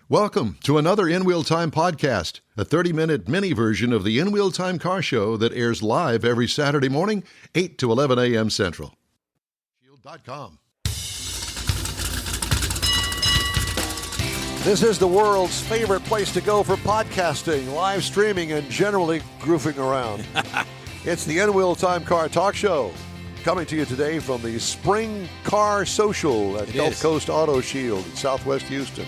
Welcome to another In Wheel Time podcast, a 30-minute mini version of the In Wheel Time car show that airs live every Saturday morning, 8 to 11 a.m. Central. Shield.com. This is the world's favorite place to go for podcasting, live streaming, and generally goofing around. It's the In Wheel Time Car Talk Show, coming to you today from the Spring Car Social at Gulf Coast Auto Shield in Southwest Houston.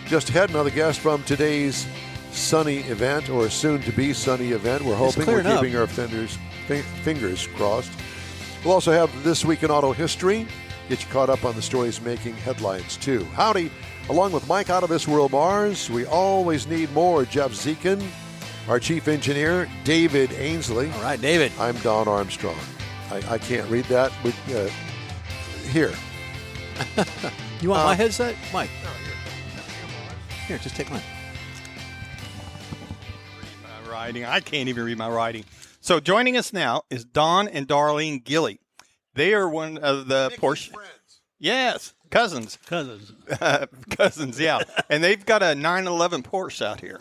Just ahead, another guest from today's sunny event, or soon-to-be sunny event. We're hoping, we're keeping our fingers crossed. We'll also have This Week in Auto History. Get you caught up on the stories making headlines, too. Howdy. Along with Mike Out of This World Mars, we always need more. Jeff Zekin, our chief engineer, David Ainsley. All right, David. I'm Don Armstrong. I can't read that, but here. You want my headset? Mike. Here, just take mine. Read my writing. I can't even read my writing. So joining us now is Don and Darlene Gilley. They are one of the Porsche friends. Yes, cousins. Cousins, yeah. And they've got a 911 Porsche out here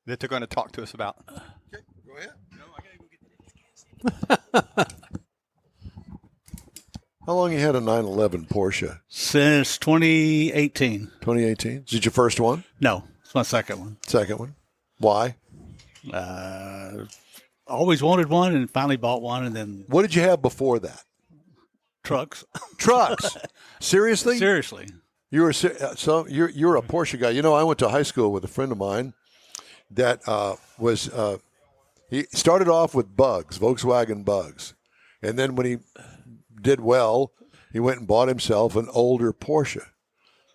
that they're going to talk to us about. Okay, go ahead. No, I got to go get the How long you had a 911 Porsche? Since 2018. 2018. Is it your first one? No, it's my second one. Second one? Why? Always wanted one and finally bought one, and then What did you have before that? trucks. Trucks. Seriously? Seriously. You were you're a Porsche guy. You know, I went to high school with a friend of mine that he started off with Bugs, Volkswagen Bugs, and then when he did well, he went and bought himself an older Porsche,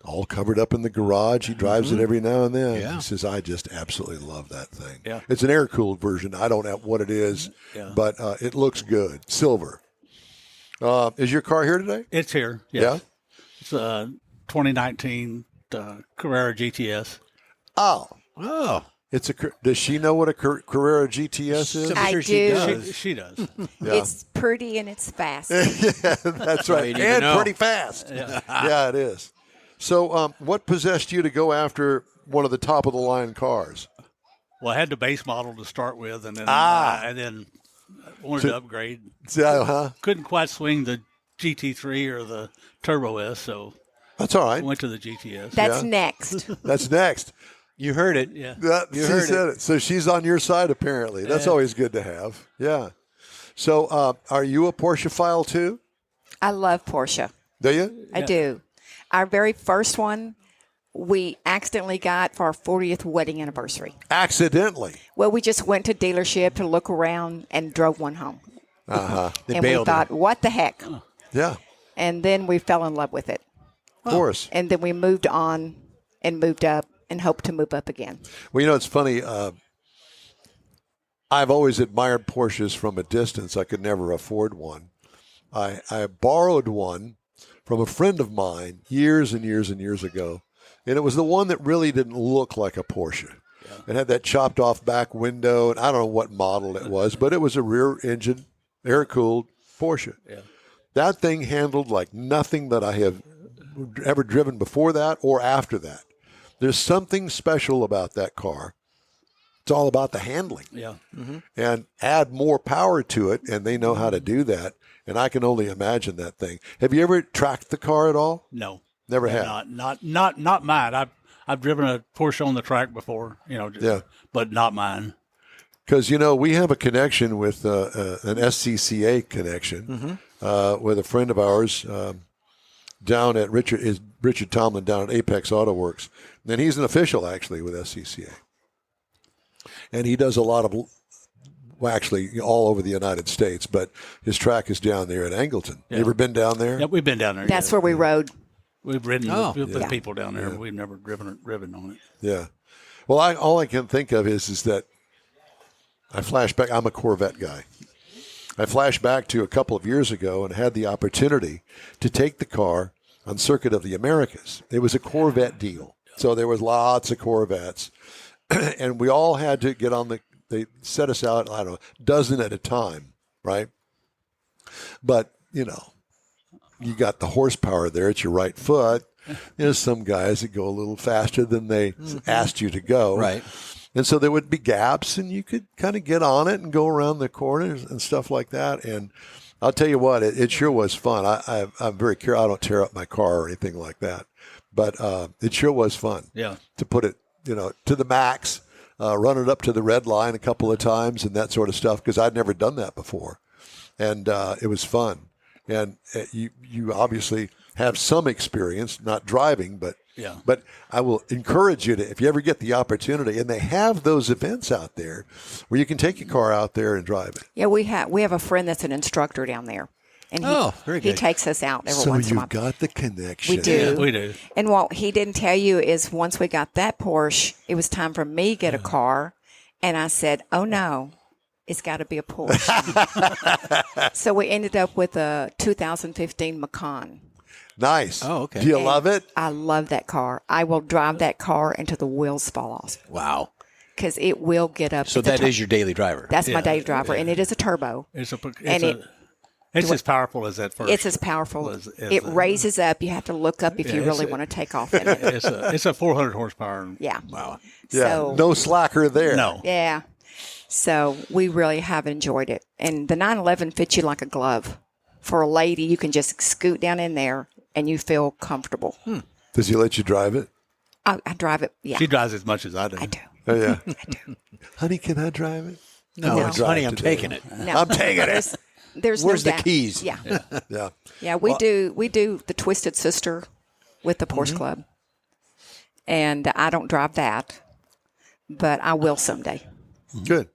all covered up in the garage. He drives it every now and then. Yeah. He says, "I just absolutely love that thing." Yeah. It's an air-cooled version. I don't know what it is, but it looks good. Silver. Is your car here today? It's here. Yeah. It's a 2019 Carrera GTS. Oh. Oh. Does she know what a Carrera GTS is? I Sure do. She does. Yeah. It's pretty and it's fast. Yeah, that's right. you need to And know. pretty fast. Yeah, it is. So what possessed you to go after one of the top-of-the-line cars? Well, I had the base model to start with, and then wanted to upgrade. Couldn't quite swing the GT3 or the Turbo S, so That's all I right. went to the GTS. That's next. That's next. You heard it. Yeah. She heard said it. So she's on your side, apparently. That's always good to have. Yeah. So are you a Porsche file, too? I love Porsche. Do you? I do. Our very first one, we accidentally got for our 40th wedding anniversary. Accidentally. Well, we just went to dealership to look around and drove one home. They And we bailed thought, what the heck? Yeah, And then we fell in love with it. of course. And then we moved on and moved up and hope to move up again. Well, you know, it's funny. I've always admired Porsches from a distance. I could never afford one. I borrowed one from a friend of mine years and years and years ago, and it was the one that really didn't look like a Porsche. It had that chopped off back window, and I don't know what model it was, but it was a rear engine, air-cooled Porsche. Yeah. That thing handled like nothing that I have ever driven before that or after that. There's something special about that car. It's all about the handling. Yeah. And add more power to it, and they know how to do that. And I can only imagine that thing. Have you ever tracked the car at all? No. Never have. Not mine. I've driven a Porsche on the track before, but not mine. Because, we have a connection with an SCCA connection with a friend of ours down at Richard Tomlin down at Apex Auto Works. And he's an official, actually, with SCCA. And he does a lot of, well, actually, all over the United States, but his track is down there at Angleton. Yeah. You ever been down there? Yep, we've been down there. That's where we rode. We've ridden with Yeah. people down there. We've never driven on it. Yeah. Well, all I can think of is that I flash back. I'm a Corvette guy. I flash back to a couple of years ago and had the opportunity to take the car on Circuit of the Americas. It was a Corvette deal. So there was lots of Corvettes. And we all had to get on they set us out, I don't know, a dozen at a time, right? But, you got the horsepower there at your right foot. There's some guys that go a little faster than they asked you to go. Right. And so there would be gaps, and you could kind of get on it and go around the corners and stuff like that. And I'll tell you what, it sure was fun. I'm very careful. I don't tear up my car or anything like that. But it sure was fun to put it, to the max, run it up to the red line a couple of times and that sort of stuff, because I'd never done that before. And it was fun. And you obviously have some experience, not driving, but I will encourage you to, if you ever get the opportunity, and they have those events out there where you can take your car out there and drive it. Yeah, we have a friend that's an instructor down there. And very good. He takes us out every once in a while. So you've got the connection. We do. Yeah, we do. And what he didn't tell you is once we got that Porsche, it was time for me to get a car. And I said, oh, no, it's got to be a Porsche. So we ended up with a 2015 Macan. Nice. Oh, okay. Do you love it? I love that car. I will drive that car until the wheels fall off. Wow. Because it will get up. So that is your daily driver. That's my daily driver, and it is a turbo. It's as powerful as that first. It's as powerful. It raises up. You have to look up if you really want to take off in it. It's a 400 horsepower. Yeah. Wow. Yeah. So, no slacker there. No. yeah. So we really have enjoyed it. And the 911 fits you like a glove. For a lady, you can just scoot down in there and you feel comfortable. Does he let you drive it? I drive it. Yeah. She drives as much as I do. I do. Oh, yeah. I do. Honey, can I drive it? No, No. honey, I'm taking it. No. I'm taking it. There's Where's no the doubt. keys? Yeah. Yeah. Yeah, we do the Twisted Sister with the Porsche Club. And I don't drive that, but I will someday. Good.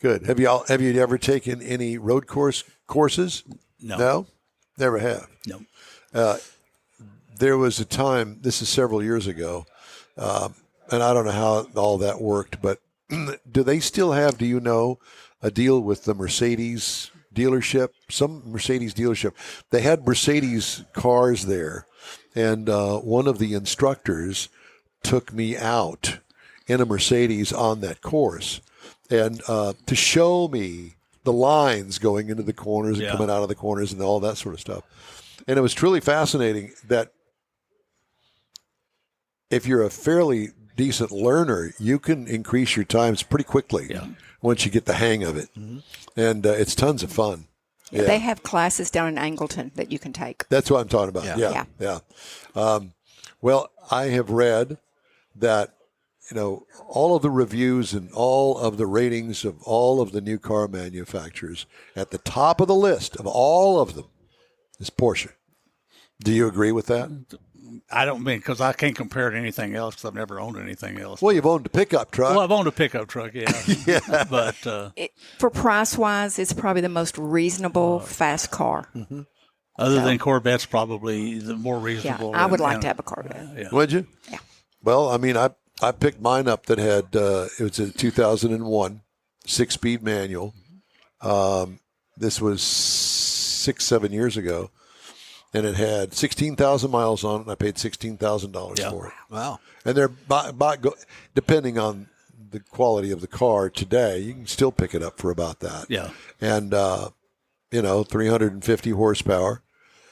Have you ever taken any road courses? No. Never have. No. There was a time, this is several years ago, and I don't know how all that worked, but do they still have, do you know, a deal with the Mercedes dealership? Some Mercedes dealership. They had Mercedes cars there, and one of the instructors took me out in a Mercedes on that course, and to show me the lines going into the corners and coming out of the corners and all that sort of stuff. And it was truly fascinating that if you're a fairly decent learner, you can increase your times pretty quickly once you get the hang of it. And it's tons of fun. Yeah. They have classes down in Angleton that you can take. That's what I'm talking about. Yeah. Well, I have read that, all of the reviews and all of the ratings of all of the new car manufacturers, at the top of the list of all of them is Porsche. Do you agree with that? I don't mean, because I can't compare it to anything else because I've never owned anything else. Well, you've owned a pickup truck. Well, I've owned a pickup truck, yeah. But for price-wise, it's probably the most reasonable fast car. other than Corvettes, probably the more reasonable. Yeah, I would like to have a Corvette. Yeah. Would you? Yeah. Well, I mean, I picked mine up that had, it was a 2001 6-speed manual. This was 6-7 years ago. And it had 16,000 miles on it, and I paid $16,000 for it. Wow. And they're, depending on the quality of the car today, you can still pick it up for about that. Yeah. And, 350 horsepower.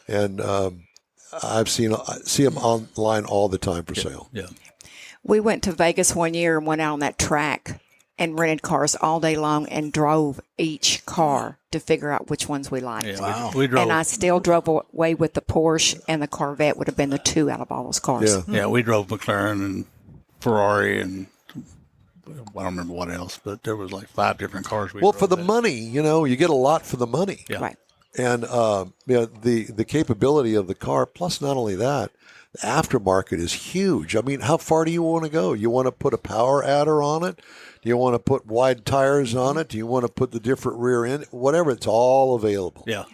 And I see them online all the time for sale. Yeah. We went to Vegas one year and went out on that track and rented cars all day long and drove each car to figure out which ones we liked. Yeah, Wow. we drove. And I still drove away with the Porsche, and the Corvette would have been the two out of all those cars. Yeah. Yeah, we drove McLaren and Ferrari and I don't remember what else, but there was like 5 different cars. Well, for the money, you get a lot for the money. Yeah. Right. And the capability of the car, plus not only that, the aftermarket is huge. I mean, how far do you want to go? You want to put a power adder on it? Do you want to put wide tires on it? Do you want to put the different rear end? Whatever, it's all available. Yeah.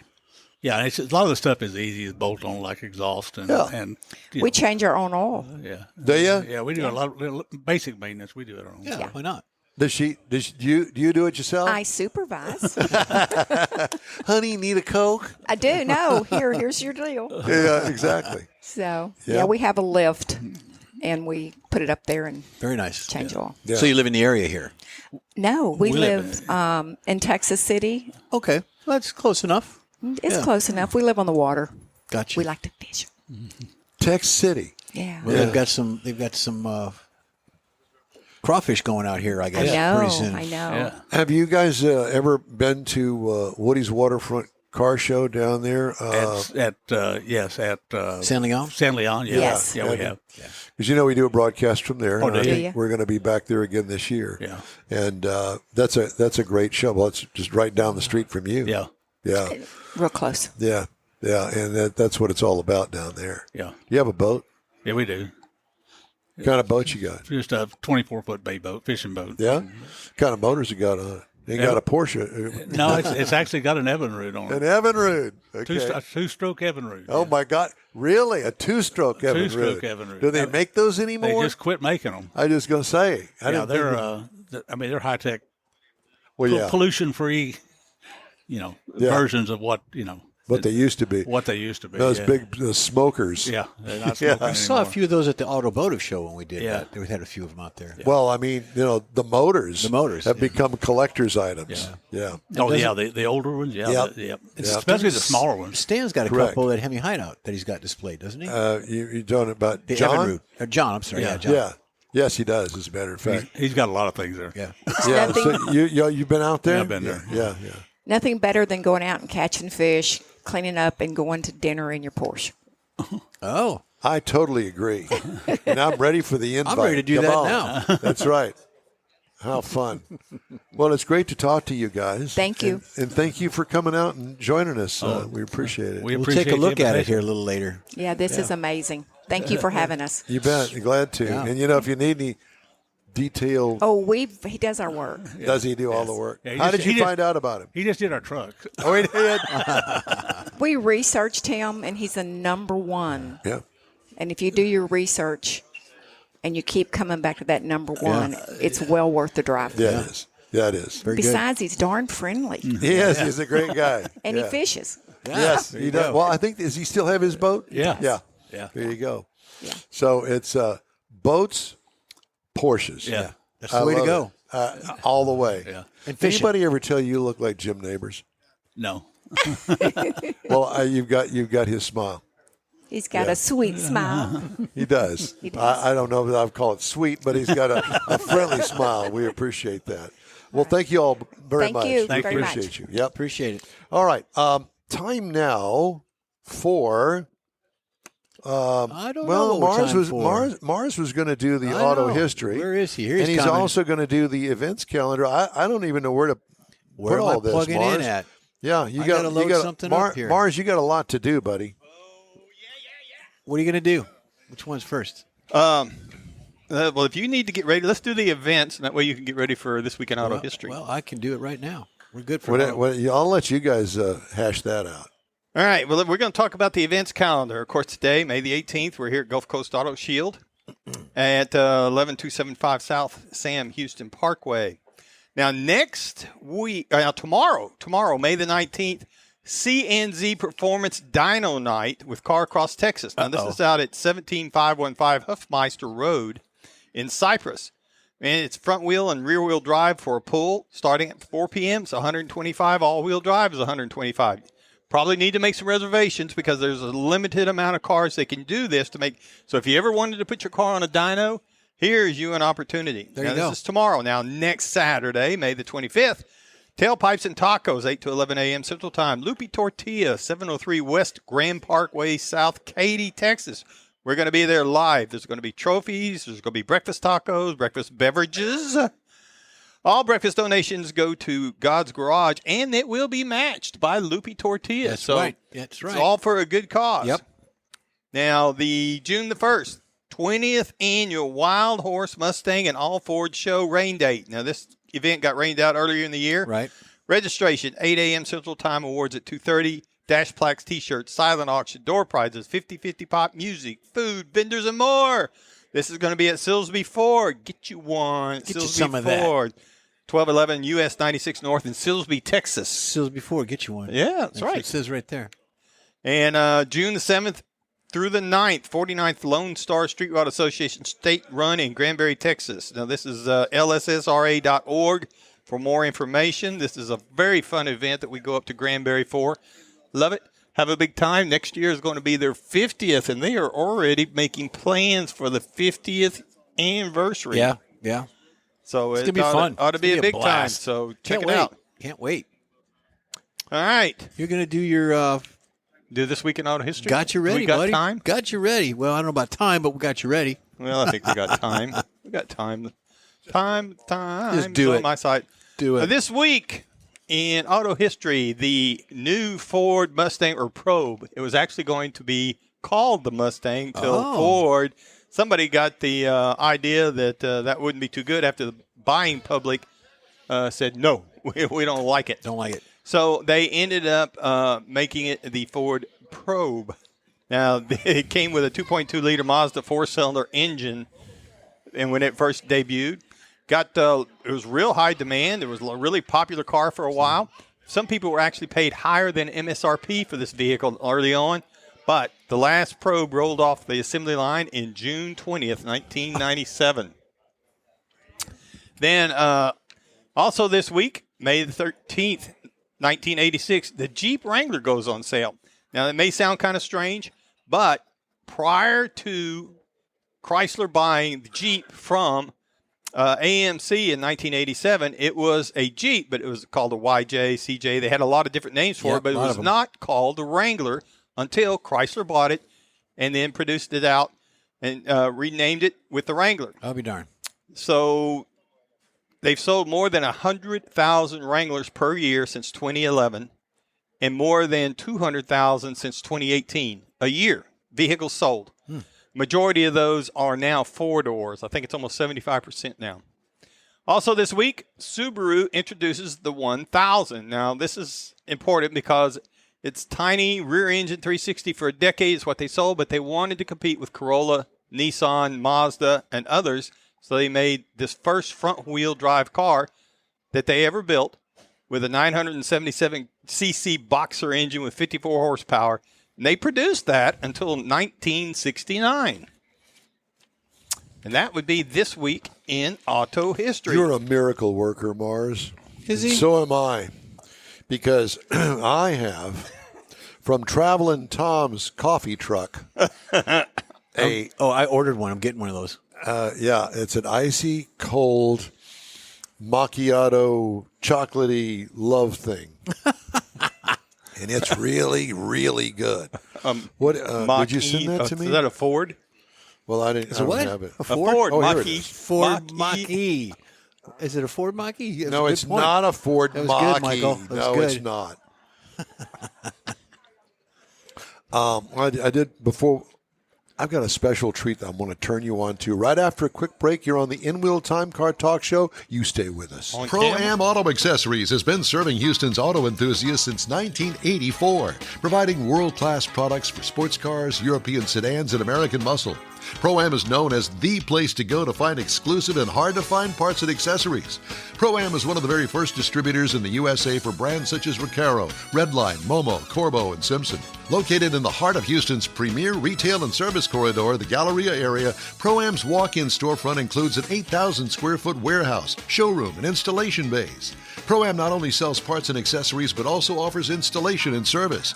Yeah, and a lot of the stuff is easy as bolt on, like exhaust and We change our own oil. yeah. Do you? Yeah, we do a lot of basic maintenance. We do it our own. Yeah, why not? Do you do it yourself? I supervise. Honey, need a Coke? I do. No, here's your deal. Yeah, exactly. So, Yeah. we have a lift, and we put it up there and Very nice. change oil. Yeah. So you live in the area here? No, we live live in Texas City. Okay. Well, that's close enough. It's close enough. We live on the water. Gotcha. We like to fish. Tech City. Yeah. Well, they've got some crawfish going out here, I guess, pretty soon. I know. Yeah. Have you guys ever been to Woody's Waterfront Car Show down there? At San Leon? San Leon, yeah. Yes. Yeah, we have. Yeah. Because we do a broadcast from there. Oh, and I do you? think we're going to be back there again this year. Yeah. And that's a great show. Well, it's just right down the street from you. Yeah. Yeah. Real close. Yeah. Yeah. And that's what it's all about down there. Yeah. You have a boat? Yeah, we do. What kind of boat you got? Just a 24-foot bay boat, fishing boat. Yeah? What kind of motors you got on it? You got a Porsche. No, it's actually got an Evinrude on An it. Evinrude. Okay. A two-stroke Evinrude. Oh, my God. Really? A two-stroke Evinrude? Two-stroke Evinrude. Do they make those anymore? They just quit making them. I was going to say. They're high-tech, well, pollution-free, versions of what they used to be. What they used to be. Those yeah. big smokers. Yeah, they're not smoking I saw a anymore. few of those at the automotive show when we did Yeah. that. We had a few of them out there. Well, I mean, the motors. Have yeah. become collector's items. Yeah. Oh, yeah, the older ones, yeah. Yep. Especially the smaller ones. Stan's got a Correct. couple at Hemi Hideout that he's got displayed, doesn't he? You're talking about the John? Evinrude. John, I'm sorry. Yeah, John. Yeah. Yes, he does, as a matter of fact. He's got a lot of things there. Yeah. Yeah. So you've been out there? Yeah, I've been there. Yeah. Nothing better than going out and catching fish, cleaning up, and going to dinner in your Porsche. Oh. I totally agree. And I'm ready for the invite. I'm ready to do Come that on. now. That's right. How fun. Well, it's great to talk to you guys. Thank you. And thank you for coming out and joining us. We appreciate it. We'll take a look at it here a little later. Yeah, this is amazing. Thank you for having us. You bet. Glad to. Yeah. And, if you need any detailed, He does our work. does he do all the work? Yeah, How did you find out about him? He just did our truck. Oh, he did? We researched him, and he's a number one. Yeah. And if you do your research and you keep coming back to that number one, it's well worth the drive. Yeah, it is. Yeah, it is. Very Besides, he's darn friendly, He is. He's a great guy. and Yeah. he fishes. Yes, he does. Well, I think, does he still have his boat? Yeah. Yeah. Yeah. There you go. Yeah. So it's boats, Porsches. Yeah. That's the way to love go. it. All the way. Yeah. And fishing. Anybody ever tell you look like Jim Neighbors? No. Well, you've got his smile. He's got a sweet smile. He does. He does. I don't know if I'd call it sweet, but he's got a friendly smile. We appreciate that. Well, thank you all very Thank much. you We very much. appreciate you. Yep. Appreciate it. All right. Time now for. I don't know Well, what we're Mars time was for. Mars was going to do the I auto know. history. Where is he? Here and he's he's coming. also going to do the events calendar. I don't even know where to Where put am I all this. plugging Mars. in at? Yeah, you I got gotta load something up here. Mars, you got a lot to do, buddy. What are you going to do? Which one's first? Well, if you need to get ready, let's do the events, and that way you can get ready for this week in auto history. Well, I can do it right now. We're good for now. I'll let you guys hash that out. All right. Well, we're going to talk about the events calendar. Of course, today, May the 18th, we're here at Gulf Coast Auto Shield at 11275 South Sam Houston Parkway. Now, tomorrow, May the 19th, CNZ Performance Dyno Night with Car Across Texas. Now, this is out at 17515 Huffmeister Road in Cypress. And it's front wheel and rear wheel drive for a pull starting at 4 p.m. It's $125. All wheel drive is $125. Probably need to make some reservations because there's a limited amount of cars that can do this to make. So if you ever wanted to put your car on a dyno, here's you an opportunity. There now, you go. This is tomorrow. Now, next Saturday, May the 25th, Tailpipes and Tacos, 8 to 11 a.m. Central Time. Loopy Tortilla, 703 West Grand Parkway, South Katy, Texas. We're going to be there live. There's going to be trophies. There's going to be breakfast tacos, breakfast beverages. All breakfast donations go to God's Garage, and it will be matched by Loopy Tortilla. That's right. That's right. It's all for a good cause. Yep. Now, the June the 1st, 20th Annual Wild Horse, Mustang, and All Ford Show rain date. Now, this event got rained out earlier in the year. Right. Registration, 8 a.m. Central Time, awards at 2:30. Dash plaques, T-shirts, silent auction, door prizes, 50/50 pop music, food, vendors, and more. This is going to be at Silsbee Ford. Get you one. Get you Silsbee some of that. Ford. 1211 US 96 North in Silsbee, Texas. Sills before, get you one. Yeah, that's what right. It says right there. And June the 7th through the 9th, 49th Lone Star Street Rod Association State Run in Granbury, Texas. Now, this is lssra.org for more information. This is a very fun event that we go up to Granbury for. Love it. have a big time. Next year is going to be their 50th, and they are already making plans for the 50th anniversary. Yeah. So it's going to be fun. Ought to be a big time. blast. So Can't check wait. it out. Can't wait. All right. You're going to do your do this week in auto history. Got you ready, we got buddy. Time. Got you ready. Well, I don't know about time, but we got you ready. Well, I think we got time. We got time. Time. Just do it. On my side. Do it. This week in auto history, the new Ford Mustang or Probe. It was actually going to be called the Mustang till Ford. Somebody got the idea that that wouldn't be too good after the buying public said no, we don't like it. Don't like it. So they ended up making it the Ford Probe. Now, it came with a 2.2-liter Mazda 4-cylinder engine, and when it first debuted, it was real high demand. It was a really popular car for a while. Some people were actually paid higher than MSRP for this vehicle early on, but the last Probe rolled off the assembly line in June 20th, 1997. Then, also this week, May the 13th, 1986, the Jeep Wrangler goes on sale. Now, it may sound kind of strange, but prior to Chrysler buying the Jeep from AMC in 1987, it was a Jeep, but it was called a YJ, CJ. They had a lot of different names for it, but it was not called the Wrangler until Chrysler bought it and then produced it out and renamed it with the Wrangler. I'll be darned. So they've sold more than 100,000 Wranglers per year since 2011 and more than 200,000 since 2018. A year, vehicles sold. Majority of those are now 4-doors. I think it's almost 75% now. Also this week, Subaru introduces the 1000. Now, this is important because it's tiny rear engine 360 for a decade is what they sold, but they wanted to compete with Corolla, Nissan, Mazda, and others. So they made this first front-wheel drive car that they ever built with a 977cc boxer engine with 54 horsepower. And they produced that until 1969. And that would be this week in auto history. You're a miracle worker, Mars. Is he? So am I. Because I have, from Travelin' Tom's coffee truck, I ordered one. I'm getting one of those. Yeah, it's an icy, cold, macchiato, chocolatey love thing. And it's really, really good. What would you send that to me? Is that a Ford? Well, I don't have it. A Ford? Oh, here it Mach-E. is. Ford Mach-E. Is it a Ford Mach-E? No, it's not a Ford That was Mach-E. good, Michael. That was No, good. it's not. I did before. I've got a special treat that I'm going to turn you on to. Right after a quick break, you're on the In-Wheel Time Car Talk Show. You stay with us. Pro-Am Auto Accessories has been serving Houston's auto enthusiasts since 1984, providing world-class products for sports cars, European sedans, and American muscle. Pro-Am is known as the place to go to find exclusive and hard-to-find parts and accessories. Pro-Am is one of the very first distributors in the USA for brands such as Recaro, Redline, Momo, Corbo, and Simpson. Located in the heart of Houston's premier retail and service corridor, the Galleria area, Pro-Am's walk-in storefront includes an 8,000-square-foot warehouse, showroom, and installation bays. Pro-Am not only sells parts and accessories, but also offers installation and service.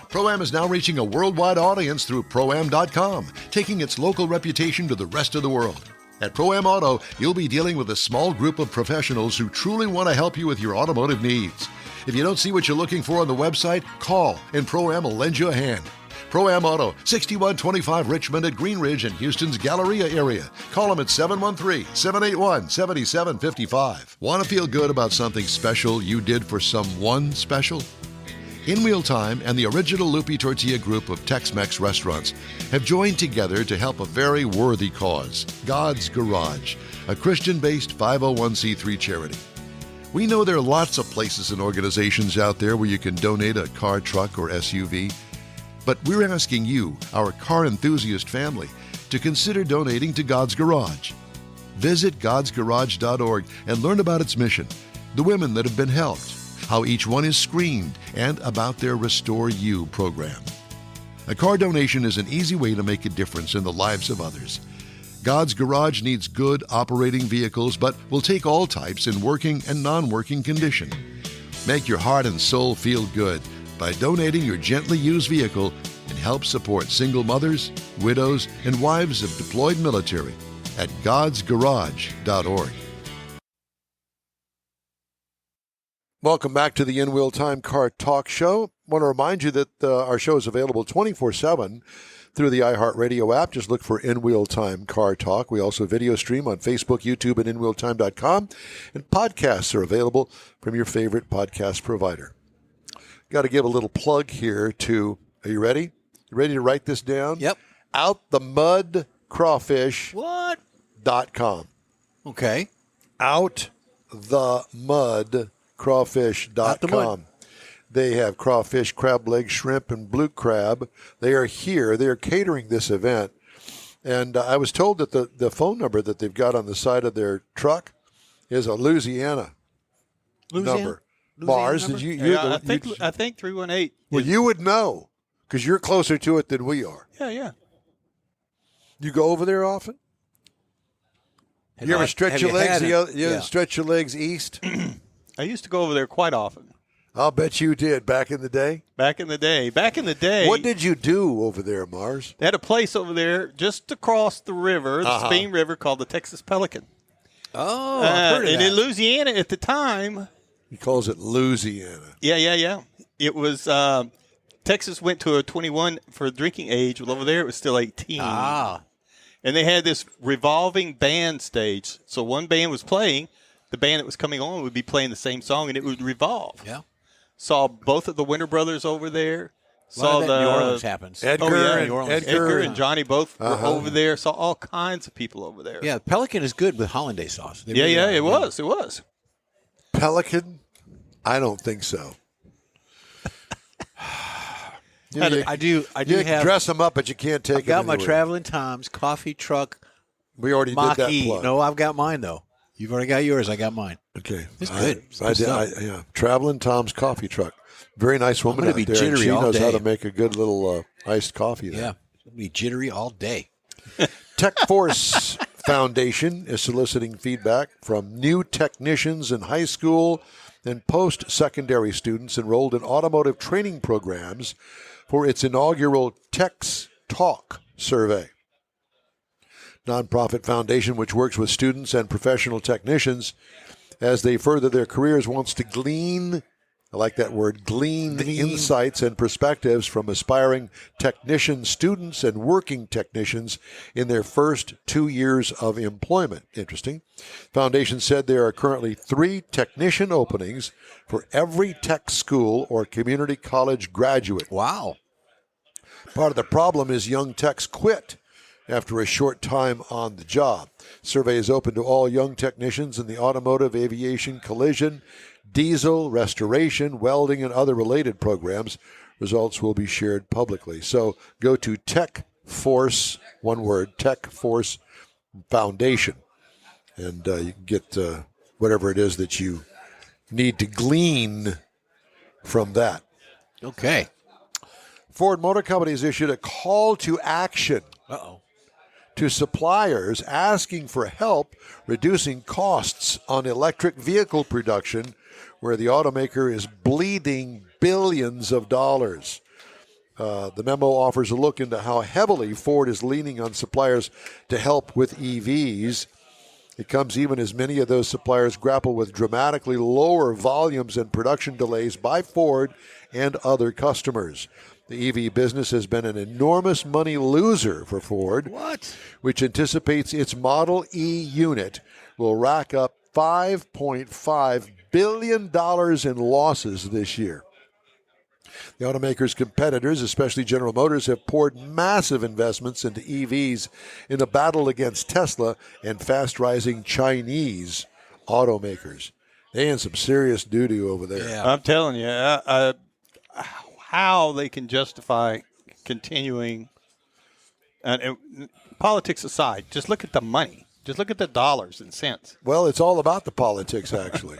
Pro-Am is now reaching a worldwide audience through Pro-Am.com, taking its local reputation to the rest of the world. At Pro-Am Auto, you'll be dealing with a small group of professionals who truly want to help you with your automotive needs. If you don't see what you're looking for on the website, call and Pro-Am will lend you a hand. Pro-Am Auto, 6125 Richmond at Green Ridge in Houston's Galleria area. Call them at 713-781-7755. Want to feel good about something special you did for someone special? In-Wheel Time and the original Lupi Tortilla group of Tex-Mex restaurants have joined together to help a very worthy cause, God's Garage, a Christian-based 501c3 charity. We know there are lots of places and organizations out there where you can donate a car, truck, or SUV, but we're asking you, our car enthusiast family, to consider donating to God's Garage. Visit godsgarage.org and learn about its mission, the women that have been helped, how each one is screened, and about their Restore You program. A car donation is an easy way to make a difference in the lives of others. God's Garage needs good operating vehicles, but will take all types in working and non-working condition. Make your heart and soul feel good. by donating your gently used vehicle and help support single mothers, widows, and wives of deployed military at godsgarage.org. Welcome back to the In-Wheel Time Car Talk Show. I want to remind you that our show is available 24/7 through the iHeartRadio app. Just look for In-Wheel Time Car Talk. We also video stream on Facebook, YouTube, and InWheelTime.com. And podcasts are available from your favorite podcast provider. Got to give a little plug here to, are you ready? You ready to write this down? Yep. OutTheMudCrawfish.com. Okay. OutTheMudCrawfish.com. They have crawfish, crab legs, shrimp, and blue crab. They are here. They are catering this event. And I was told that the phone number that they've got on the side of their truck is a Louisiana number. Mars, did you? I think 318. Well, you would know because you're closer to it than we are. Yeah. You go over there often? You ever stretch your legs? Stretch your legs east? I used to go over there quite often. I'll bet you did back in the day. Back in the day. What did you do over there, Mars? They had a place over there just across the river, the Spain River, called the Texas Pelican. Oh, I've heard of and that. in Louisiana at the time. He calls it Louisiana. Yeah. It was Texas went to a 21 for drinking age. Well, over there it was still 18. And they had this revolving band stage. So one band was playing. The band that was coming on would be playing the same song, and it would revolve. Yeah. Saw both of the Winter Brothers over there. Saw the New Orleans happens. Edgar and Johnny both were over there. Saw all kinds of people over there. Yeah, Pelican is good with hollandaise sauce. It was. Pelican? I don't think so. I do have dress them up, but you can't take I've got them my anywhere. Traveling Tom's coffee truck. We already did that plug. No, I've got mine though. You've already got yours. I got mine. Okay, It's good. Traveling Tom's coffee truck. Very nice woman out be there. And jittery she all knows how day. to make a good little iced coffee there. Yeah, it'll be jittery all day. Tech Force Foundation is soliciting feedback from new technicians in high school and post-secondary students enrolled in automotive training programs for its inaugural Tech's Talk survey. Nonprofit foundation which works with students and professional technicians as they further their careers wants to glean, I like that word, glean insights and perspectives from aspiring technician students and working technicians in their first 2 years of employment. Interesting. Foundation said there are currently 3 technician openings for every tech school or community college graduate. Wow. Part of the problem is young techs quit after a short time on the job. Survey is open to all young technicians in the automotive, aviation, collision, diesel, restoration, welding, and other related programs. Results will be shared publicly. So go to Tech Force, one word, Tech Force Foundation, and you can get whatever it is that you need to glean from that. Okay. Ford Motor Company has issued a call to action to suppliers asking for help reducing costs on electric vehicle production, where the automaker is bleeding billions of dollars. The memo offers a look into how heavily Ford is leaning on suppliers to help with EVs. It comes even as many of those suppliers grapple with dramatically lower volumes and production delays by Ford and other customers. The EV business has been an enormous money loser for Ford, which anticipates its Model E unit will rack up $5.5 billion in losses this year. The automaker's competitors, especially General Motors, have poured massive investments into EVs in a battle against Tesla and fast-rising Chinese automakers. They in some serious doo-doo over there. Yeah. I'm telling you, how they can justify continuing, and politics aside, just look at the money. Just look at the dollars and cents. Well, it's all about the politics, actually.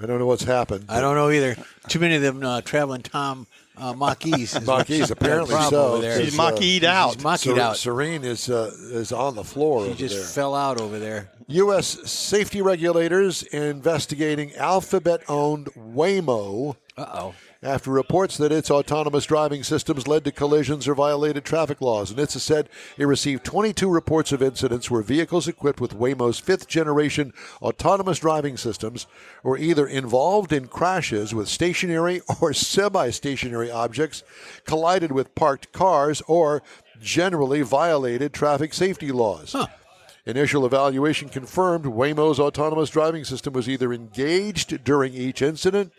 I don't know what's happened. I don't know either. Too many of them traveling Tom Mach-E's. Mach-E's, apparently so. She's Mach-E'd out. She's Mach-E'd out. Serene is on the floor She over just there. fell out over there. U.S. safety regulators investigating Alphabet-owned Waymo after reports that its autonomous driving systems led to collisions or violated traffic laws. And NHTSA said it received 22 reports of incidents where vehicles equipped with Waymo's fifth-generation autonomous driving systems were either involved in crashes with stationary or semi-stationary objects, collided with parked cars, or generally violated traffic safety laws. Initial evaluation confirmed Waymo's autonomous driving system was either engaged during each incident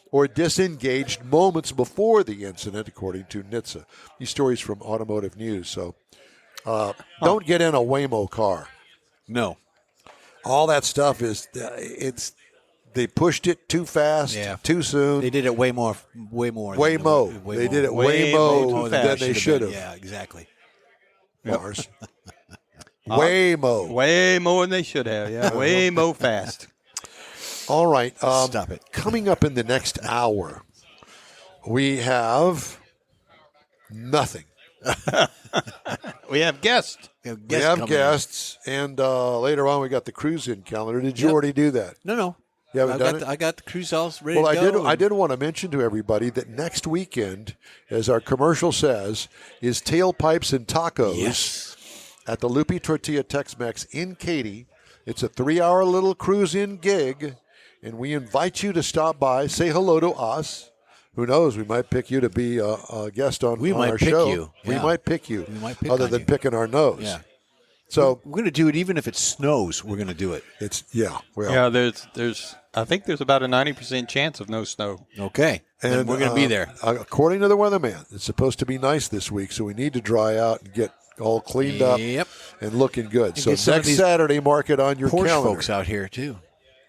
or disengaged moments before the incident, according to NHTSA. These stories from Automotive News. So don't get in a Waymo car. No. All that stuff they pushed it too fast, too soon. They did it way more. They did it way more than they should have. Yeah, exactly. Mars. Waymo. Way more than they should have. Yeah, way more fast. All right. Stop it. Coming up in the next hour, we have nothing. We have guests. We have guests, and later on we got the cruise-in calendar. Did you already do that? No. You haven't done it? I got the cruise all ready to go. I did want to mention to everybody that next weekend, as our commercial says, is Tailpipes and Tacos at the Lupi Tortilla Tex-Mex in Katy. It's a 3-hour little cruise-in gig. And we invite you to stop by, say hello to us. Who knows? We might pick you to be a guest on our show. You. We Yeah. might pick you. We might pick other on than you. picking our nose. Yeah. So we're going to do it even if it snows. We're going to do it. There's I think there's about a 90% chance of no snow. Okay. And we're going to be there. According to the weatherman, it's supposed to be nice this week, so we need to dry out and get all cleaned up and looking good. And so next Saturday, mark it on your Porsche calendar. folks out here, too.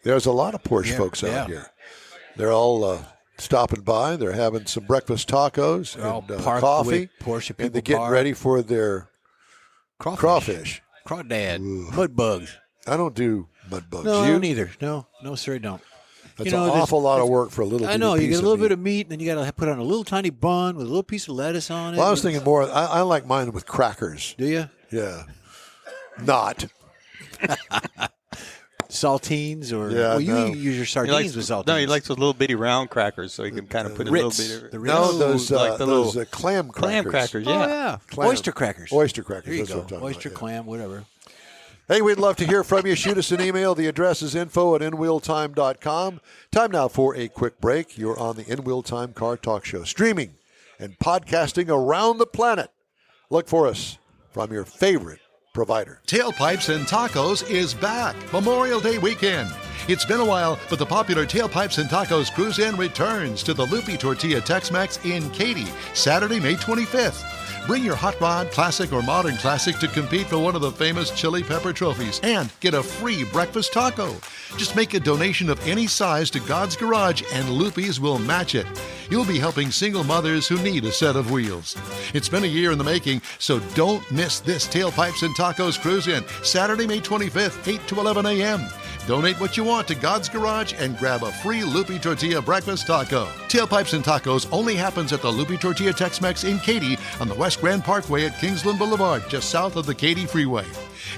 There's a lot of Porsche folks out here. They're all stopping by. They're having some breakfast tacos and coffee. Porsche people and they're getting ready for their crawfish. Crawdad. Mud bugs. I don't do mud bugs. No, you? I don't either. No, sir, I don't. That's an awful lot of work for a little I know. You get a little bit of meat, and then you got to put on a little tiny bun with a little piece of lettuce on it. Well, I was thinking more, I like mine with crackers. Do you? Yeah. Not. Saltines or you use your sardines with saltines. No, he likes those little bitty round crackers, so he can kind of put a little bit of those clam crackers. Clam crackers, Oh, yeah. Oyster crackers. Oyster crackers. There you that's go. what I'm talking Oyster, about, clam, whatever. Hey, we'd love to hear from you. Shoot us an email. The address is info@inwheeltime.com. Time now for a quick break. You're on the In Wheel Time Car Talk Show, streaming and podcasting around the planet. Look for us from your favorite provider. Tailpipes and Tacos is back. Memorial Day weekend. It's been a while, but the popular Tailpipes and Tacos Cruise-In returns to the Lupi Tortilla Tex-Mex in Katy, Saturday, May 25th. Bring your hot rod, classic, or modern classic to compete for one of the famous chili pepper trophies and get a free breakfast taco. Just make a donation of any size to God's Garage and Lupi's will match it. You'll be helping single mothers who need a set of wheels. It's been a year in the making, so don't miss this Tailpipes and Tacos Cruise-In, Saturday, May 25th, 8 to 11 a.m. Donate what you want to God's Garage and grab a free Lupi Tortilla breakfast taco. Tailpipes and Tacos only happens at the Lupi Tortilla Tex-Mex in Katy on the West Grand Parkway at Kingsland Boulevard, just south of the Katy Freeway.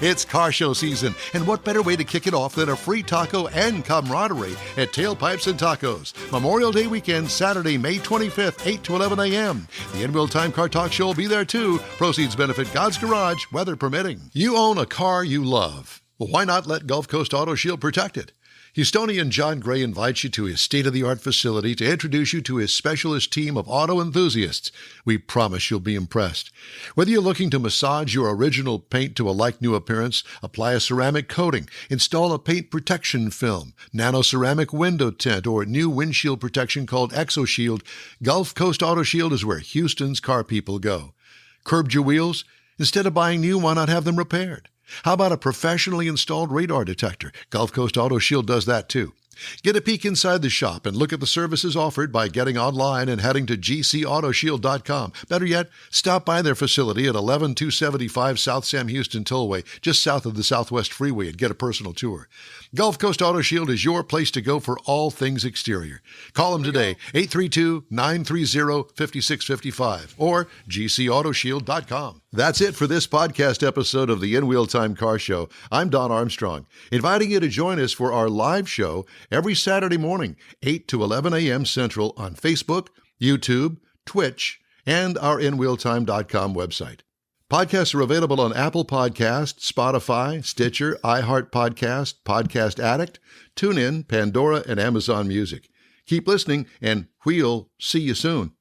It's car show season, and what better way to kick it off than a free taco and camaraderie at Tailpipes and Tacos. Memorial Day weekend, Saturday, May 25th, 8 to 11 a.m. The In Wheel Time Car Talk Show will be there too. Proceeds benefit God's Garage, weather permitting. You own a car you love. Well, why not let Gulf Coast Auto Shield protect it? Houstonian John Gray invites you to his state-of-the-art facility to introduce you to his specialist team of auto enthusiasts. We promise you'll be impressed. Whether you're looking to massage your original paint to a like-new appearance, apply a ceramic coating, install a paint protection film, nano-ceramic window tint, or new windshield protection called ExoShield, Gulf Coast Auto Shield is where Houston's car people go. Curbed your wheels? Instead of buying new, why not have them repaired? How about a professionally installed radar detector? Gulf Coast Auto Shield does that too. Get a peek inside the shop and look at the services offered by getting online and heading to gcautoshield.com. Better yet, stop by their facility at 11275 South Sam Houston Tollway, just south of the Southwest Freeway, and get a personal tour. Gulf Coast Auto Shield is your place to go for all things exterior. Call them today, 832-930-5655 or gcautoshield.com. That's it for this podcast episode of the In Wheel Time Car Show. I'm Don Armstrong, inviting you to join us for our live show every Saturday morning, 8 to 11 a.m. Central on Facebook, YouTube, Twitch, and our InWheelTime.com website. Podcasts are available on Apple Podcasts, Spotify, Stitcher, iHeart Podcast, Podcast Addict, TuneIn, Pandora, and Amazon Music. Keep listening, and we'll see you soon.